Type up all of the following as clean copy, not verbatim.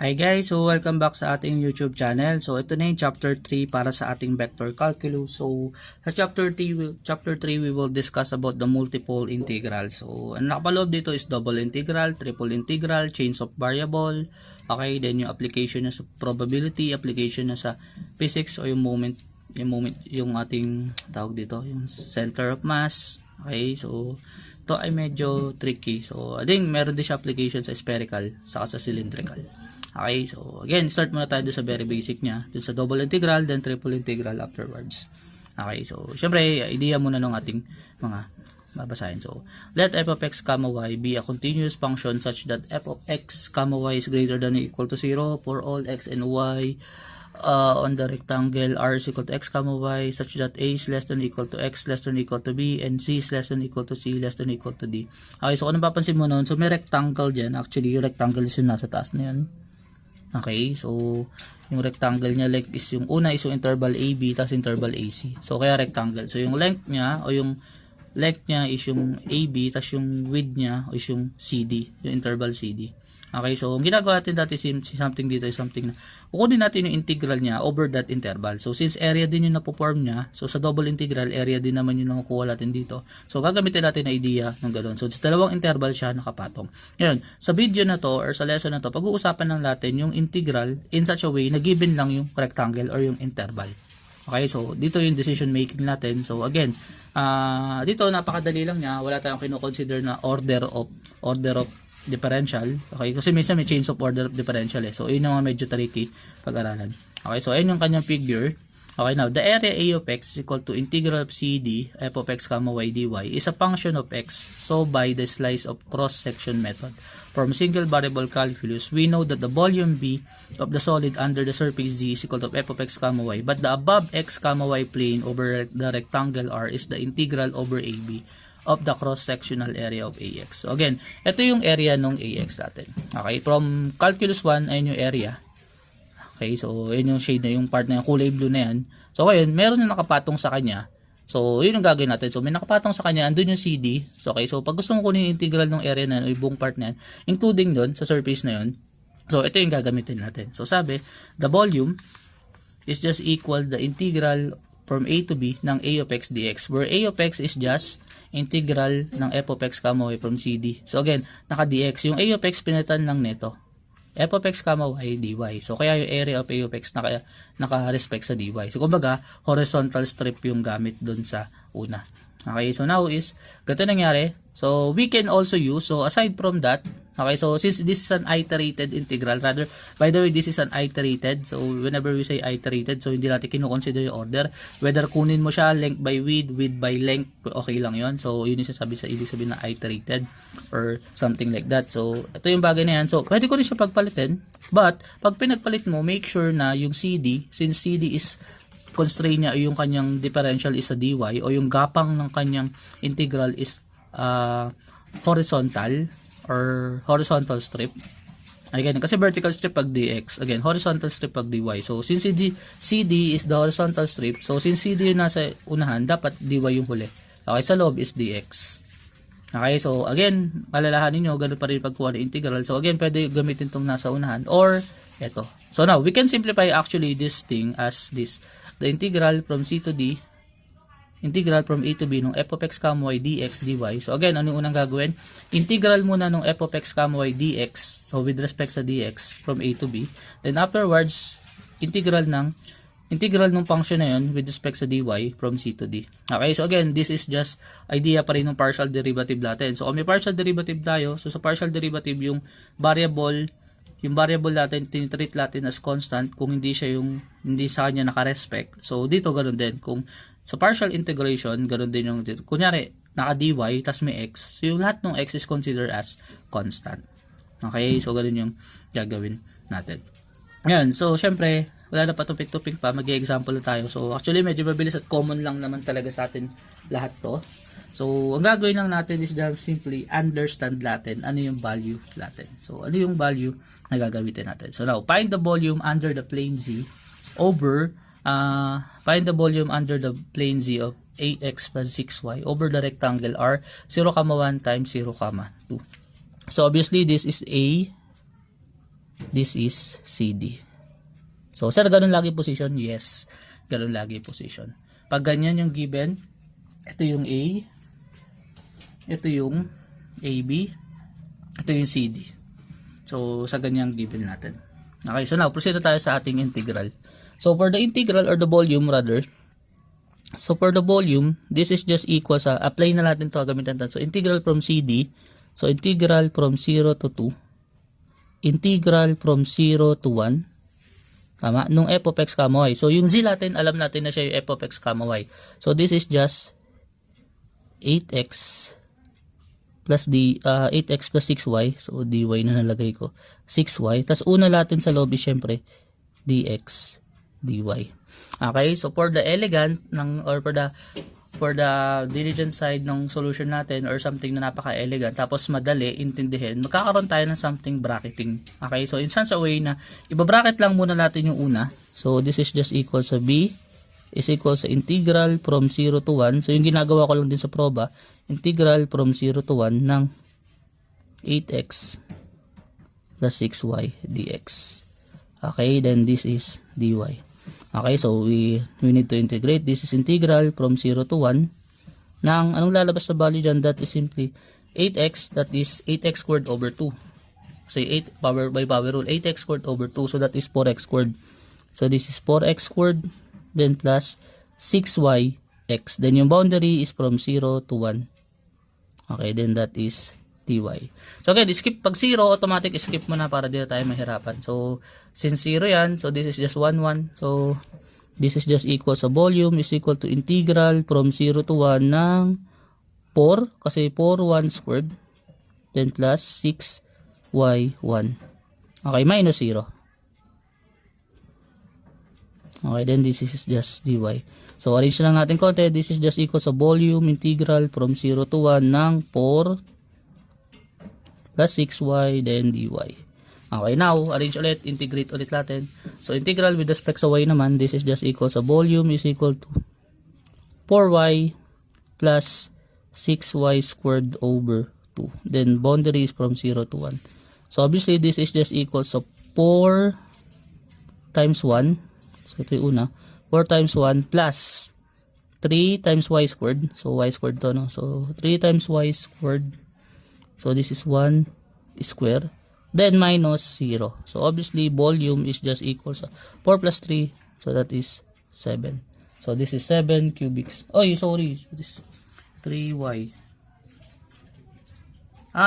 Hi guys, so welcome back sa ating YouTube channel. So ito na yung chapter 3 para sa ating vector calculus. So sa chapter 3 we will discuss about the multiple integral. So ang nakapaloob dito is double integral, triple integral, chains of variable. Okay, then yung application na sa probability, application na sa physics o yung ating tawag dito, yung center of mass. Okay, so ito ay medyo tricky. So I think meron din siya application sa spherical saka sa cylindrical. Okay, so again, start muna tayo sa very basic niya. Dun sa double integral, then triple integral afterwards. Okay, so syempre, idea muna ng ating mga babasahin. So, let f of x, y be a continuous function such that f of x, y is greater than or equal to 0 for all x and y on the rectangle r is equal to x, y such that a is less than or equal to x, less than or equal to b, and c is less than or equal to c, less than or equal to d. Okay, so kung napapansin mo noon, so may rectangle dyan. Actually, yung rectangle is yung nasa taas na yan. Okay, so yung rectangle niya length is yung una is yung interval AB tapos interval AC. So kaya rectangle. So yung length niya o yung length niya is yung AB tapos yung width niya is yung CD, yung interval CD. Okay, so ang ginagawa natin dati something dito is something na kukunin natin yung integral niya over that interval. So since area din yung napoform niya, so sa double integral area din naman yung nakukuha natin dito. So gagamitin natin na idea ng ganoon. So sa dalawang interval siya nakapatong. Ngayon, sa video na to or sa lesson na to, pag-uusapan lang natin yung integral in such a way na given lang yung rectangle or yung interval. Okay, so dito yung decision making natin. So again, dito napakadali lang niya. Wala tayong kino-consider na order of differential. Okay, kasi minsan may change of order of differential So yun yung medyo tricky pag-aralan. Okay, so ayun yung kanyang figure. Okay, now the area A of x is equal to integral of CD f of x, y dy is a function of x. So by the slice of cross-section method from single variable calculus, we know that the volume B of the solid under the surface Z is equal to f of x, y, but the above x, y plane over the rectangle R is the integral over AB of the cross-sectional area of AX. So again, ito yung area ng AX natin. Okay, from calculus 1 ay yung area. Okay, so yun yung shade na yung part na yung kulay blue na yan. So ngayon, meron na nakapatong sa kanya. So yun yung gagawin natin. So may nakapatong sa kanya, andun yung CD. So okay, so pag gusto mo kunin yung integral ng area na yan, o yung buong part na yan, including dun sa surface na yun, so ito yung gagamitin natin. So sabi, the volume is just equal the integral from A to B ng A of x dx, where A of x is just integral ng f of x, y from CD. So again, naka-dx. Yung A of x pinalitan lang nito. F of x, y, dy. So kaya yung area of A of x naka-respect sa dy. So kumbaga, horizontal strip yung gamit dun sa una. Okay, so now is, ganito nangyari. So we can also use, so aside from that, okay, so since this is an iterated integral, rather, by the way, this is an iterated, so whenever we say iterated, so hindi natin kino-consider yung order, whether kunin mo siya length by width, width by length, okay lang yon. So yun yung sasabi sa ibig sabihin na iterated or something like that. So ito yung bagay na yan. So pwede ko rin siya pagpalitin, but pag pinagpalit mo, make sure na yung CD, since CD is constraint niya, yung kanyang differential is sa dy, o yung gapang ng kanyang integral is horizontal or horizontal strip. Again, kasi vertical strip pag dx, again, horizontal strip pag dy. So since CD is the horizontal strip, so since CD yung nasa unahan, dapat dy yung huli. Okay, sa loob is dx. Okay, so again, alalahanin nyo, ganun pa rin pagkuha ng integral. So again, pwede gamitin itong nasa unahan or eto. So now, we can simplify actually this thing as this. The integral from C to D, integral from A to B ng f of x, y dx, dy. So again, ano yung unang gagawin? Integral muna ng f of x, y dx, so with respect sa dx from A to B. Then afterwards, integral ng function na yun with respect sa dy from C to D. Okay, so again, this is just idea pa rin ng partial derivative natin. So kung may partial derivative tayo, so sa partial derivative yung variable natin, tinitreat natin as constant kung hindi sa kanya naka-respect. So dito ganoon din. Kung sa partial integration, ganoon din yung dito. Kunyari, naka-dy, tas may x. So yung lahat ng x is considered as constant. Okay, so ganoon yung gagawin natin. Ngayon, so syempre, wala na pa tupik-tupik pa, mag-example na tayo. So actually, medyo mabilis at common lang naman talaga sa atin lahat to. So, ang gagawin lang natin is just simply understand natin ano yung value natin. So, ano yung value na gagamitin natin. So, now, find the volume under the plane Z over, find the volume under the plane Z of ax plus 6y over the rectangle R 0, 1 times 0, 2. So, obviously, this is A, this is CD. So, sir, ganun lagi position? Yes, ganun lagi position. Pag ganyan yung given, ito yung A, ito yung AB, ito yung CD. So, sa ganyang given natin. Okay, so now, proceed tayo sa ating integral. So, for the integral or the volume rather, so for the volume, this is just equal sa, apply na natin ito, gamitan natin. So, integral from CD, so integral from 0 to 2, integral from 0 to 1, tama, nung f of x, y. So, yung z natin, alam natin na siya yung f of x, y. So, this is just 8x plus 8x plus 6y. So, dy na nalagay ko. 6y. Tapos, una natin sa loob is syempre, dx, dy. Okay? So, for the elegant, or for the diligent side ng solution natin or something na napaka-elegant tapos madali intindihin, magkakaroon tayo ng something bracketing. Okay? So, in such a way na ibabracket lang muna natin yung una. So, this is just equal sa b is equal sa integral from 0 to 1. So, yung ginagawa ko lang din sa proba, integral from 0 to 1 ng 8x plus 6y dx. Okay? Then, this is dy. Okay, so we need to integrate. This is integral from 0 to 1 ng anong lalabas sa value dyan? That is simply 8x, that is 8x squared over 2. So 8 power by power rule, 8x squared over 2. So that is 4x squared. So this is 4x squared, then plus 6yx. Then yung boundary is from 0 to 1. Okay, then that is dy. So again, skip pag 0, automatic skip mo na para di na tayo mahirapan. So since 0 yan, so this is just 1, 1. So this is just equal sa volume is equal to integral from 0 to 1 ng 4, kasi 4, 1 squared, then plus 6y, 1. Okay, minus 0. Okay, then this is just dy. So arrange lang natin konti. This is just equal sa volume integral from 0 to 1 ng 4 plus 6y, then dy. Okay, now, arrange ulit, integrate ulit natin. So, integral with respect sa y naman, this is just equal sa volume is equal to 4y plus 6y squared over 2. Then, boundary is from 0 to 1. So, obviously, this is just equal sa 4 times 1. So, ito yung una. 4 times 1 plus 3 times y squared. So, y squared to, no? So, 3 times y squared. So, this is 1 square. Then, minus 0. So, obviously, volume is just equal sa 4 plus 3. So, that is 7. So, this is 7 cubics. Oh, sorry. So, this is 3y.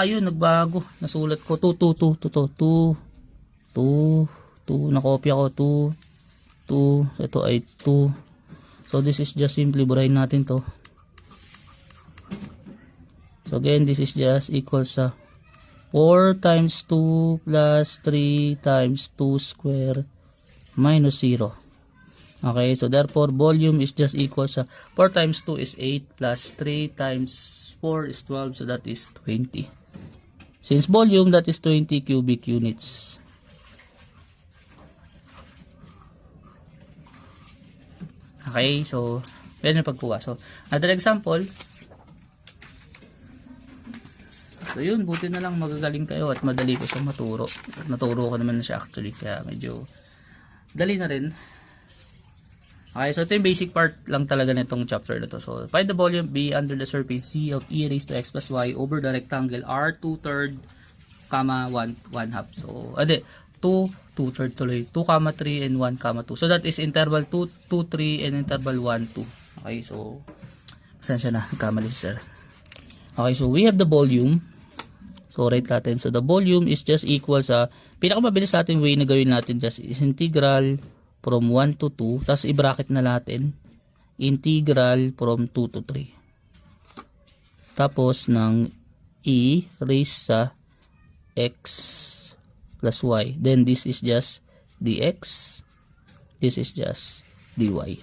Yun, nagbago. Nasulat ko. 2. Nakopya ko. 2. Ito ay 2. So, this is just simply burahin natin to. So, again, this is just equal sa 4 times 2 plus 3 times 2 square minus 0. Okay, so therefore, volume is just equal sa 4 times 2 is 8 plus 3 times 4 is 12. So, that is 20. Since volume, that is 20 cubic units. Okay, so, yan yung pagkuha. So, another example. So yun, buti na lang magagaling kayo at madali ko siya maturo. Naturo ko naman na siya actually, kaya medyo dali na rin. Okay, so ito yung basic part lang talaga nitong chapter na to. So find the volume B under the surface C of e raised to x plus y over the rectangle R 2/3, 1/2. So, 2 2/3 tuloy. 2, 3 and 1, 2. So that is interval 2, 2, 3 and interval 1, 2. Okay, so pasensya na, kamali sir. Okay, so we have the volume. So, write natin. So, the volume is just equal sa, pinakamabilis natin way na gawin natin just is integral from 1 to 2. Tapos, i-bracket na natin. Integral from 2 to 3. Tapos, ng e raised sa x plus y. Then, this is just dx. This is just dy.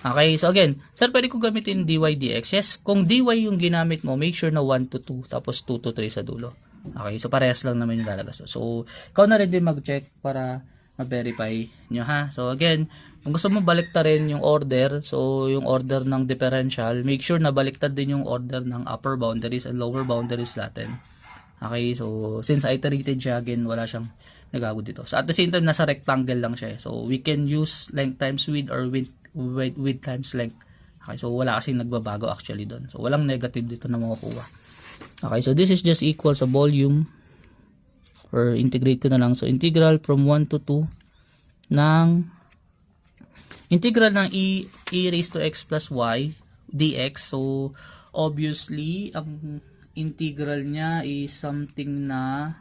Okay, so again, sir, pwede ko gamitin dy dx. Yes, kung dy yung ginamit mo, make sure na 1 to 2, tapos 2 to 3 sa dulo. Okay, so parehas lang naman yung lalabas. So, ikaw na rin din mag-check para ma-verify nyo, ha. So, again, kung gusto mo baliktarin yung order, so yung order ng differential, make sure na baliktad din yung order ng upper boundaries and lower boundaries natin. Okay, so since iterated siya, again, wala siyang nagago dito. So, at the same time, nasa rectangle lang siya. So, we can use length times width or width times length. Okay, so wala kasing nagbabago actually doon. So, walang negative dito na makukuha. Okay, so this is just equal sa volume, or integrate ko na lang. So, integral from 1 to 2 ng integral ng e raised to x plus y dx. So, obviously, ang integral niya is something na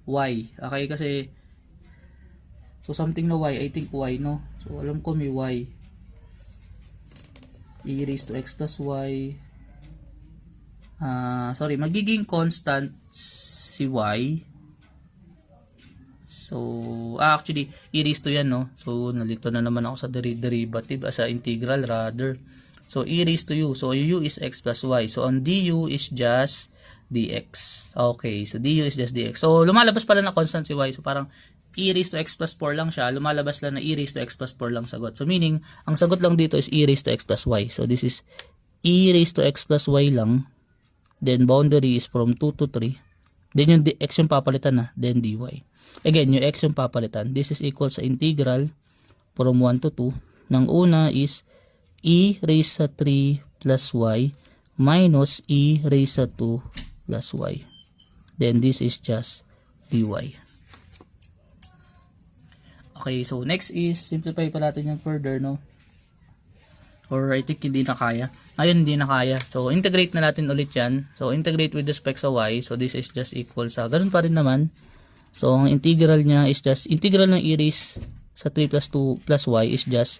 y. Okay, kasi so something na y, I think y, no? So alam ko may y. E raised to x plus y. Sorry, magiging constant si y. So, actually, e raised to yan, no? So, nalito na naman ako sa derivative, sa integral rather. So, e raised to u. So, u is x plus y. So, on du is just dx. Okay, so du is just dx. So, lumalabas pala na constant si y. So, parang e raised to x plus 4 lang siya. Lumalabas lang na e raised to x plus 4 lang sagot. So, meaning, ang sagot lang dito is e raised to x plus y. So, this is e raised to x plus y lang. Then, boundary is from 2 to 3. Then, yung x yung papalitan na. Then, dy. Again, yung x yung papalitan. This is equal sa integral from 1 to 2. Nang una is e raised sa 3 plus y minus e raised sa 2 plus y. Then this is just dy. Okay, so next is simplify pa natin yung further, no? Or I think hindi na kaya. Ayun, hindi na kaya. So integrate na natin ulit yan. So integrate with respect sa y. So this is just equal sa ganun pa rin naman. So ang integral niya is just integral ng e raised sa 3 plus 2 plus y is just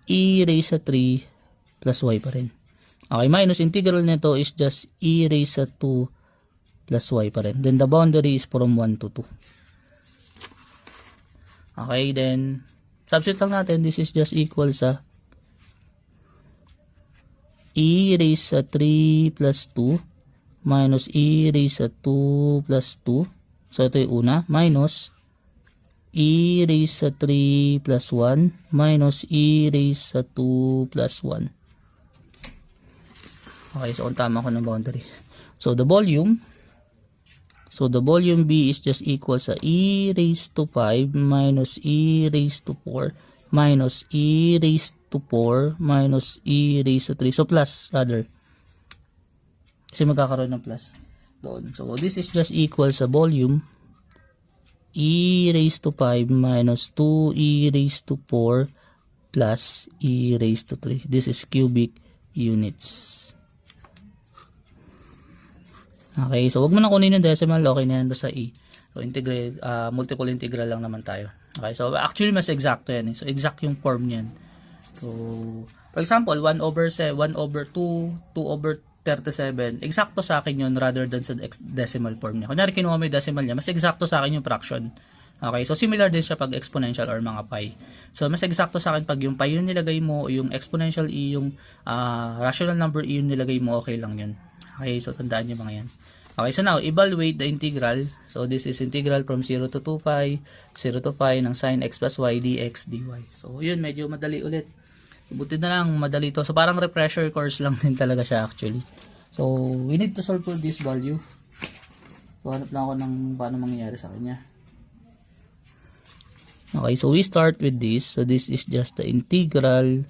e raised sa 3 plus y pa rin. Okay, minus integral nito is just e raised sa 2 plus y pa rin. Then the boundary is from 1 to 2. Okay, then substitute lang natin. This is just equal sa e raised sa 3 plus 2 minus e raised sa 2 plus 2. So ito yung una. Minus e raised sa 3 plus 1 minus e raised sa 2 plus 1. Okay, so kung tama ko ng boundary. So the volume B is just equal sa e raised to 5 minus e raised to 4 minus e raised to 4 minus e raised to 3. So plus rather. Kasi magkakaroon ng plus doon. So this is just equal sa volume e raised to 5 minus 2e raised to 4 plus e raised to 3. This is cubic units. Okay, so wag mo na kunin yung decimal, okay na yan sa e. So integrate, multiple integral lang naman tayo. Okay, so actually mas exacto yan. So exact yung form niyan. So for example, 1 over 2, 2 over 37, eksakto sa akin yun rather than sa decimal form niya. Kunyari kinuha mo yung decimal niya, mas eksakto sa akin yung fraction. Okay, so similar din siya pag exponential or mga pi. So mas eksakto sa akin pag yung pi yung nilagay mo, yung exponential e, yung rational number e yung nilagay mo, okay lang yun. Okay, so tandaan nyo mga yan. Okay, so now, evaluate the integral. So this is integral from 0 to 2 pi, 0 to pi ng sin x plus y dx dy. So yun, medyo madali ulit. Buti na lang, madali to. So parang refresher course lang din talaga siya actually. So we need to solve for this value. So hanap lang ako ng paano mangyayari sa kanya. Okay, so we start with this. So this is just the integral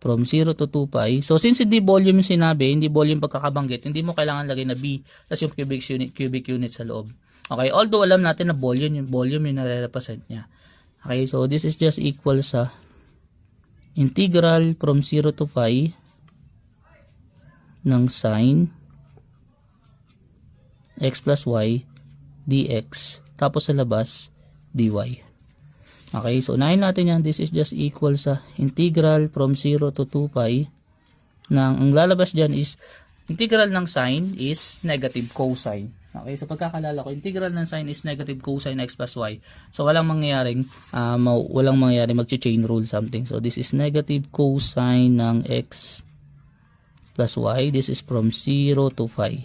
from 0 to 2 pi. So since hindi volume yung sinabi, hindi volume pagkakabanggit, hindi mo kailangan lagay na b, tas yung cubic unit sa loob. Okay, although alam natin na volume yung nare-represent niya. Okay, so this is just equal sa integral from 0 to pi ng sin x plus y dx, tapos sa labas dy. Okay, so unahin natin yan. This is just equal sa integral from 0 to 2 pi ang lalabas dyan is integral ng sine is negative cosine. Okay, so pagkakalala ko, integral ng sine is negative cosine x plus y. So walang mangyayaring mag-chain rule something. So this is negative cosine ng x plus y. This is from 0 to pi.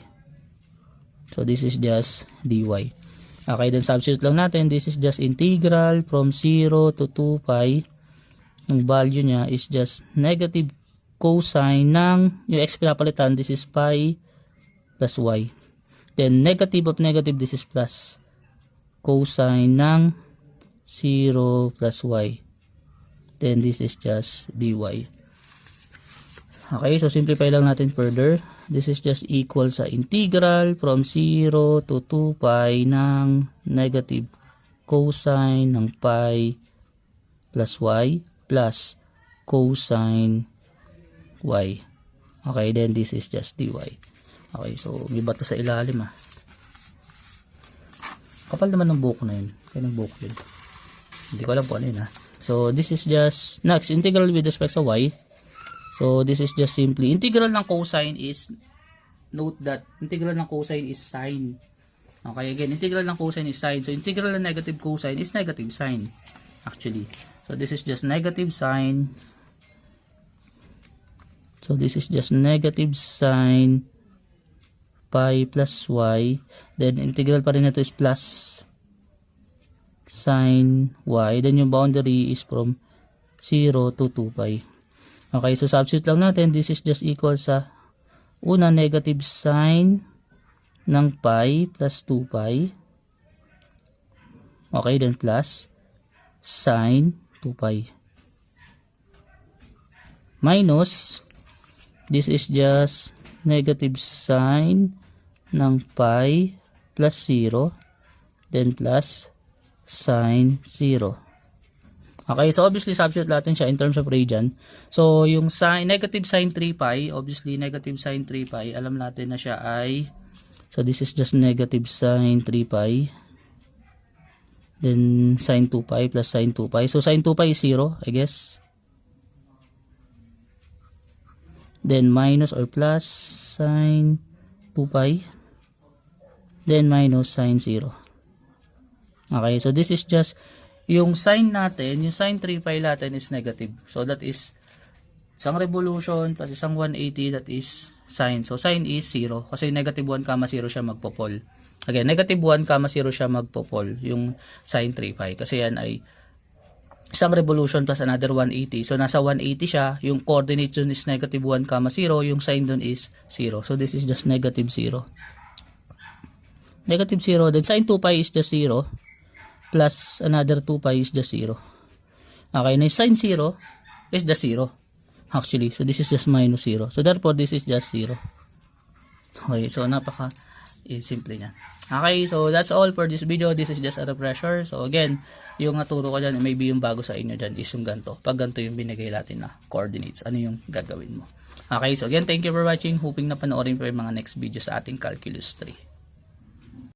So this is just dy. Okay, then substitute lang natin. This is just integral from 0 to 2 pi. Ang value niya is just negative cosine ng yung x pinapalitan. This is pi plus y. Then negative of negative, this is plus. cosine ng 0 plus y. Then this is just dy. Okay, so simplify lang natin further. This is just equal sa integral from 0 to 2 pi ng negative cosine ng pi plus y plus cosine y. Okay, then this is just dy. Okay, so may bato sa ilalim Kapal naman ng buko na yun. Kaya ng buko yun. Hindi ko alam po ano yun So this is just next integral with respect sa y. So this is just simply integral ng cosine is, note that integral ng cosine is sine. Okay, again, integral ng cosine is sine. So integral ng negative cosine is negative sine actually. So this is just negative sine. So this is just negative sine pi plus y. Then integral pa rin ito is plus sine y. Then yung boundary is from 0 to 2 pi. Okay, so substitute lang natin. This is just equal sa una negative sine ng pi plus 2 pi. Okay, then plus sine 2 pi. Minus, this is just negative sine ng pi plus 0. Then plus sine 0. Okay, so obviously substitute natin siya in terms of radian. So yung negative sine 3 pi, obviously negative sine 3 pi, alam natin na siya ay, so this is just negative sine 3 pi. Then sine 2 pi plus sine 2 pi. So sine 2 pi is 0, I guess. Then minus or plus sine 2 pi. Then minus sine 0. Okay, so this is just yung sine natin, yung sine 3 pi natin is negative. So that is isang revolution plus isang 180, that is sine. So sine is 0 kasi negative 1, 0 siya magpopol. Again, negative 1, 0 siya magpopol yung sine 3 pi kasi yan ay isang revolution plus another 180. So nasa 180 siya, yung coordinate dun is negative 1, 0, yung sign dun is 0. So this is just negative 0. Negative 0, then sine 2 pi is just 0. Plus another 2 pi is just 0. Okay, na sine 0 is just 0. Actually, so this is just minus 0. So therefore, this is just 0. Okay, so napaka simple niya. Okay, so that's all for this video. This is just a refresher. So again, yung naturo ko dyan, maybe yung bago sa inyo dyan is yung ganito. Pag ganito yung binigay natin na coordinates, ano yung gagawin mo. Okay, so again, thank you for watching. Hoping na panoorin po yung mga next video sa ating Calculus 3.